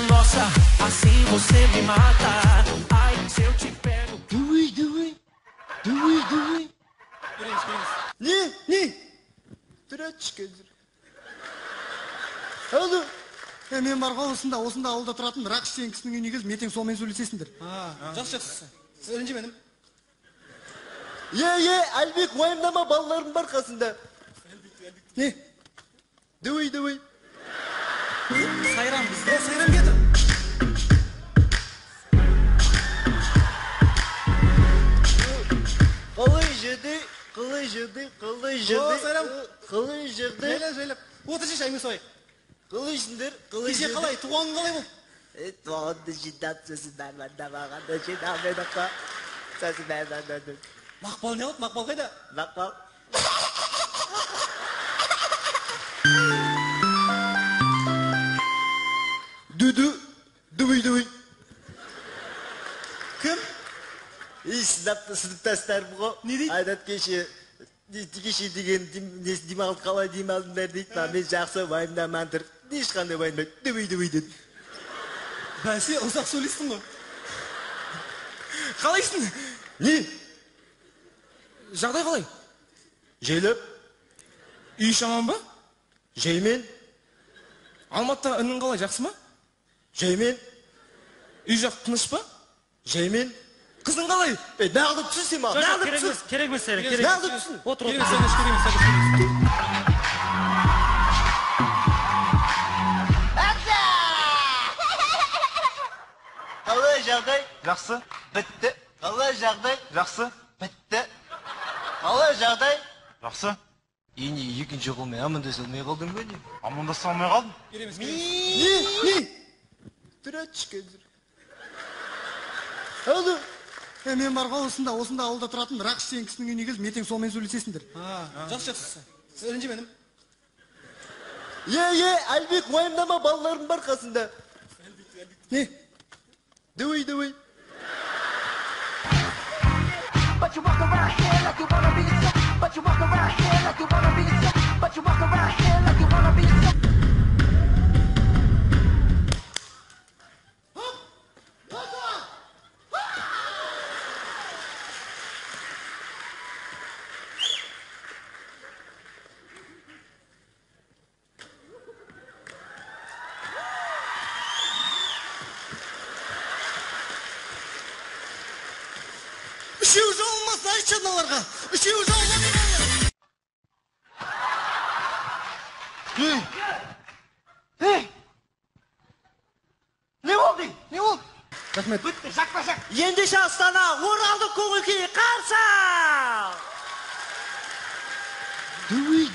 Nossa, assim você me mata. Ai, se eu te pego. Не тұра түшкендер алу мен барға осында ауылда тұратын рақыш деген кісінің үйіне келіп ертең сонымен сөйлесесіңдер. Жақсы. Ренжімедім. Әлбек, уайымдама, балаларым бар қасында. Не? Давай. Сайрам бізде. Сайрам кетір. Қалай жырды. Сайрам. Қалай жырды. Жайлап. Отыршы шаймен сойық. Қалайсыңдар? Кеше қалай? Туғаның қалай бұл? Туғанды жинап сөзін бәрмандамағанда жинамын аққа. Сөзін бәрмандамын. Мақпал не алып? Мақпал қайда? Мақпал. Дуй. Кім? Сыныптастарым ғой. Не дейді? Айдат кеше деген демалды қалай демалдыңдар дейді. Мен жақсы уайымдамандыр. Ешқандай уайымдайды. Дуй деді. Бәсе, ұзақ сөйлестің ғой. Қалайсың? Не? Жағдай қалай? Жайлап. Үй шаман ба? Жаймен. Алматыда үнің қалай, жақсы ма? Жаймен. Үй жақ тыныш па? Жаймен. Қызың қалай? Нағды түсін сен ма? Керек емес, керек. Нағды түсін. Отыр. Қалай жағдай? Жақсы. Бітті. Қалай жағдай? Жақсы. Бітті. Қалай жағдай? Жақсы. Ені екінші қолмен амандаса алмай қалдың ба не? Амандаса алмай қалдым. Не? Тұра түшкендер. Алу. Мен барға осында ауылда тұратын рақыш деген кісінің үйіне келіп ертең сонымен сөйлесесіңдер. Жақсы. Ренжімедім. Әлбек, уайымдама, балаларым бар қасында. Не? Давай. But you walk around here like you wanna be the top. But you walk around here like you wanna be the top. But you walk around here like you wanna be the top. Үшеу жауылмасын, айтшы аналарға. Үшеу жауылмасын. Не болды? Рахмет. Бітті, жақпа. Ендеше Астана, Оралды көңіл-күйі қарсы! Дуй.